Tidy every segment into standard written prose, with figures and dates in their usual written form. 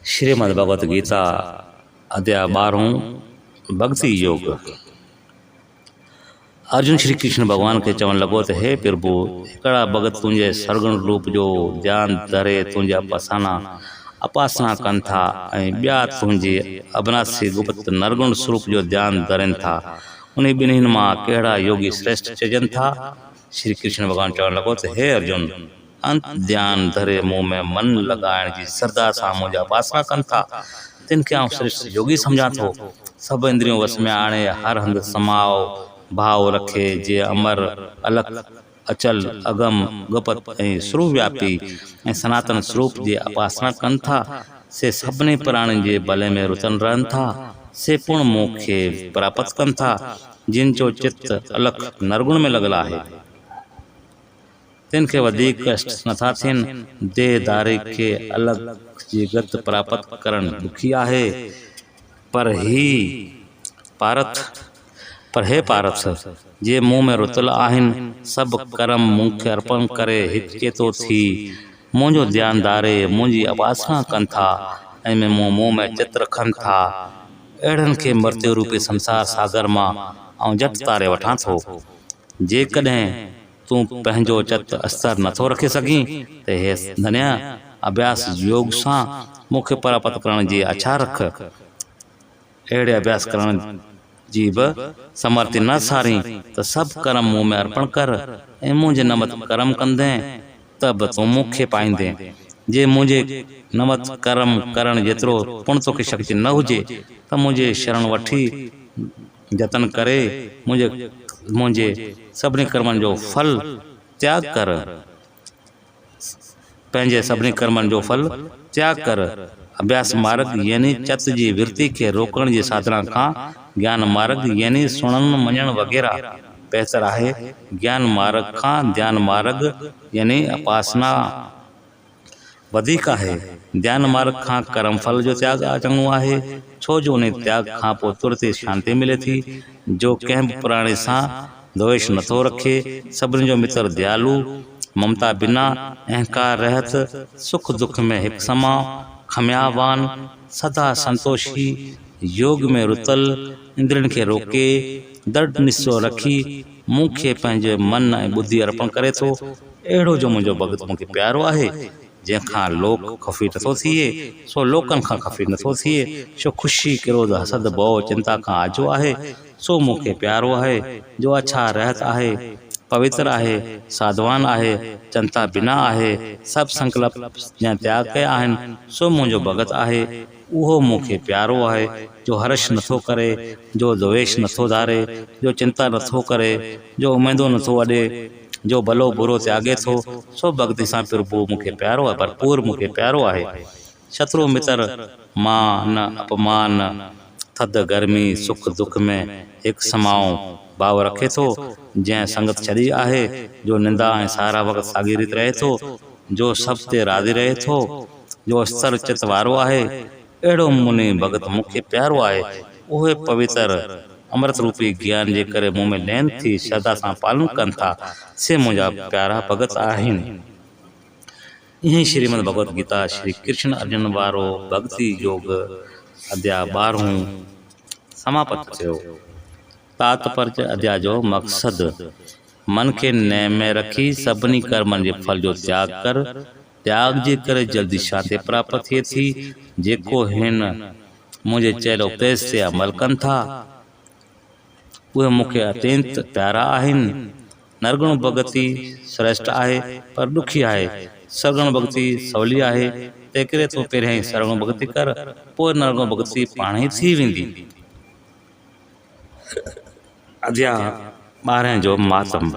श्रीमद् भगवत गीता अध्याय 12 भक्ति योग। अर्जुन श्री कृष्ण भगवान के चवन लगो तो हे प्रभु हिकड़ा भगत तुंहिंजे सरगुण रूप जो ध्यान धरे तुंहिंजा उपासना कन था ऐं ॿिया तुंहिंजे अविनाशी गुप्त नरगुण स्वरूप जो ध्यान धरनि था। उन ॿिन्हिनि मां कहिड़ा योगी श्रेष्ठ चजनि था। श्री कृष्ण भगवान चवण लॻो त हे अर्जुन अंत ध्यान धरे मुँह में मन लगाइण जी श्रद्धा सां मुंहिंजा उपासना कनि था तिन खे आउं श्रेष्ठ योगी सम्झां थो। सभु इंद्रियों वस में आणे हर हंधि समाओ भाव रखे जे अमर अलख अचल अगम गुप्त ऐं स्वरूप व्यापी ऐं सनातन स्वरूप जी उपासना कनि था। से सभिनी प्राणियुनि जे भले में रुतन रहनि था। से पूर्ण मोह खे प्राप्त कनि था जिन जो चित्त अलख नरगुण में लॻल आहे। तिन खे वधीक कष्ट नथा थियनि। देहधारी खे अलॻि जी गत प्राप्त करण दुखी आहे। पर हे पारथ जे मुंह में रुतल आहिनि सभु कर्म मूंखे अर्पण करे हिकु चेतो थी मुंहिंजो ध्यान धारे मुंहिंजी उपासना कनि था ऐं मुंह में चित रखनि था। अहिड़नि खे मृत्यु रूपी संसार सागर मां आउं झटि तारे वठां थो। जेकॾहिं तूं पंहिंजो चित अस्तर नथो रखे सघीं त हे धन्य अभ्यास योग सां मूंखे प्राप्त करण जी इच्छा रख। अहिड़े अभ्यास करण जी बि समर्थी न सारी त सभु कर्म मुंह में अर्पण कर ऐं मुंहिंजे नमत कर्म कंदे त बि तूं मूंखे पाईंदे। जे मुंहिंजे नमत कर्म करण जेतिरो पुण्य तोखे शक्ति न हुजे त मुंहिंजे शरण वठी जतन करे मुंहिंजे सभिनी कर्मनि जो फल त्याग कर। पंहिंजे सभिनी कर्मनि जो फल त्याग कर। अभ्यास मार्ग यानी चत जी वृत्ति के रोकण जी साधना खां ज्ञान मार्ग यानी सुणन मञण वग़ैरह बहितर आहे। ज्ञान मार्ग खां ध्यान मार्ग यानी उपासना वधीक आहे। ध्यान मार्ग खां कर्म फल जो त्याग चङो आहे छो जो उन त्याग खां पोइ तुरत ई शांति मिले थी। जो कंहिं बि प्राणी सां द्वेष नथो रखे सभिनी जो मित्र दयालु ममता बिना अहंकार रहत सुख दुख में हिकु समा खम्यावान सदा संतोषी योग में रुतल इंद्रियनि खे रोके दृढ़ निश्चय रखी मूंखे पंहिंजे मन ऐं बुद्धि अर्पण करे थो। अहिड़ो जो मुंहिंजो भगत मूंखे प्यारो आहे जंहिंखां लोक खफ़ी नथो थिए सो लोकनि खां खफ़ी नथो थिए। सो ख़ुशी क्रोध हसद भव चिंता खां आजो आहे सो मूंखे प्यारो आहे। जो अच्छा रहत आहे पवित्र आहे साधवान आहे चिंता बिना आहे सभु संकल्प जंहिं त्याग कया आहिनि सो मुंहिंजो भगत आहे। उहो मूंखे प्यारो आहे। जो हर्ष नथो करे जो द्वेष नथो धारे जो चिंता नथो करे जो उमेदो नथो वॾे जो भलो बुरो त्यागे थो सो भक्ति सां प्रभु मूंखे प्यारो आहे भरपूर मूंखे प्यारो आहे। शत्रु मित्र मान अपमान थद गर्मी सुख दुख में हिकु समाओ भाव रखे थो। जंहिं संगत छॾी आहे जो निंदा ऐं सारा वक़्तु साॻीरीत रहे थो जो सभु ते राज़ी रहे थो जो स्तर चित वारो आहे। अहिड़ो मुनि भगत मूंखे प्यारो आहे। उहे पवित्र अमृत रूपी ज्ञान जे करे मुंह में लैन थी श्रद्धा सां पालन कनि था। से मुंहिंजा प्यारा भगत आहिनि। ईअं श्रीमद् भगवत गीता श्री कृष्ण अर्जुन वारो भक्ति योग अध्याय 12 समाप्त थियो। तात्पर्य अध्याय जो मक़सद मन के नियम में रखी सभिनी कर्मनि जे फल जो त्याग कर। त्याग जे करे जल्दी शांति प्राप्त थिए थी। जेको हिन मुंहिंजे चयल उपदेश ते अमल कनि था उहे मूंखे अत्यंत प्यारा आहिनि। नरगुण भगति श्रेष्ठ आहे पर ॾुखी आहे। सरगुण भगति सवली आहे तंहिं करे तूं पहिरियां ई सरगुण भगति कर पोइ नरगुण भगति पाण ई थी वेंदी। अध्याय 12 जो मातम।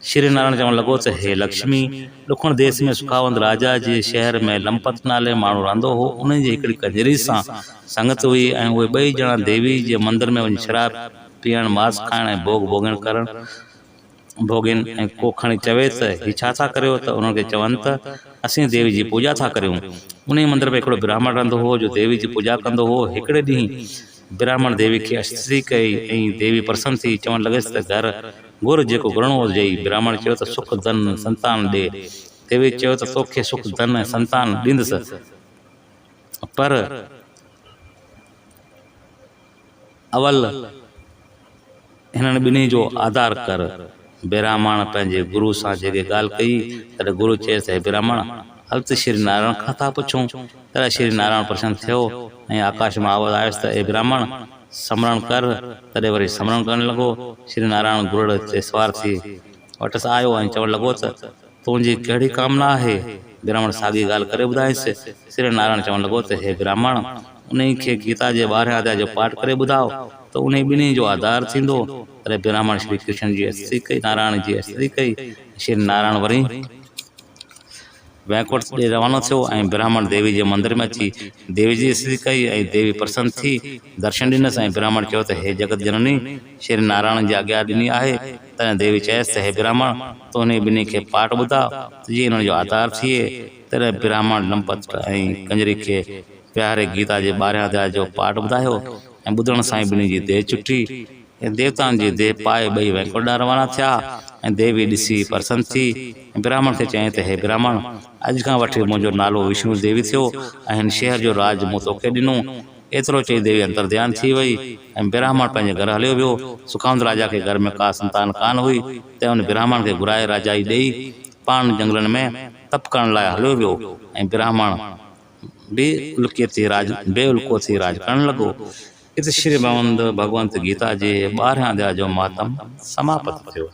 श्री नारायण चवण लॻो त हे लक्ष्मी ॾुखण देश में सुखावंद राजा जे शहर में लंपत नाले माण्हू रहंदो हो। उन जी हिकिड़ी कंजरी सां संगत हुई ऐं उहे ॿई ॼणा देवी जे मंदर में वञी शराब पीअण मांस खाइण ऐं भोगिन ऐं को खणी चवे त ही छा था करियो त उन्हनि खे चवनि त असीं देवी जी पूॼा था करियूं। उन मंदर में हिकिड़ो ब्राह्मण रहंदो हो जो देवी जी पूॼा कंदो हो। हिकिड़े ॾींहुं ब्राह्मण देवी खे स्तुति कई ऐं देवी प्रसन्न थी चवणु लॻसि त घर घुर जेको घुरणो हुजे। ब्राह्मण चयो त सुख धन संतान ॾे। देवी चयो त तोखे सुख धन ऐं संतान ॾींदुसि। पर अवल हिननि ॿिन्ही जो आधार कर। ब्राह्मण पंहिंजे गुरु सां जेके ॻाल्हि कई तॾहिं गुरु चयसि हे ब्राह्मण हल त श्री नारायण खां था पुछूं। तॾहिं श्री नारायण प्रसन्न थियो ऐं आकाश मां आवाज़ आयुसि त हे ब्राह्मण स्मरण कर। तॾहिं वरी स्मरण करणु लॻो। श्री नारायण गुरुड़ ते सवार थी वटसि आयो ऐं चवणु लॻो त तुंहिंजी कहिड़ी कामना आहे। ब्राह्मण साॻी ॻाल्हि करे ॿुधायसि। श्री नारायण चवणु लॻो त हे ब्राह्मण उन खे गीता जे 12 अध्याय जो पाठ करे ॿुधाओ त उन ॿिन्ही जो आधार थींदो। तॾहिं ब्राह्मण श्री कृष्ण जी स्तुति कई, नारायण जी स्तुति कई। श्री नारायण वरी वैकुंठ ॾे रवानो थियो ऐं ब्राह्मण देवी जे मंदिर में अची देवी जी स्तुति कई ऐं देवी प्रसन्न थी दर्शन ॾिनसि ऐं ब्राह्मण चयो त हे जगत जननी श्री नारायण जी आज्ञा ॾिनी आहे। तॾहिं देवी चयसि त हे ब्राह्मण तो उन ॿिन्ही खे पाठ ॿुधाओ त जीअं हुननि जो आधार थिए। तॾहिं ब्राह्मण लंपत ऐं कंजरी खे प्यारे गीता जे 12 अध्याय जो पाठ ॿुधायो ऐं ॿुधण सां ई ॿिन्ही जी देह छुटी ऐं देवताउनि जी देह पाए ॿई वैकुंठ ॾांहुं रवाना थिया ऐं देवी ॾिसी प्रसन्न थी ऐं ब्राह्मण खे चयईं त हे ब्राह्मण अॼु खां वठी मुंहिंजो नालो विष्णु देवी थियो ऐं हिन शहर जो राज मूं तोखे ॾिनो। एतिरो चई देवी अंतर्ध्यान थी वई ऐं ब्राह्मण पंहिंजे घर हलियो वियो। सुखावंत राजा खे घर में का संतान कान हुई त उन ब्राह्मण खे घुराए राजाई ॾेई पाण जंगलनि में तप करण लाइ हलियो वियो ऐं ब्राह्मण बेउल्को थी राज करण लॻो। इते श्री भगवंत गीता जे 12 अध्याय जो मातम समाप्त थियो।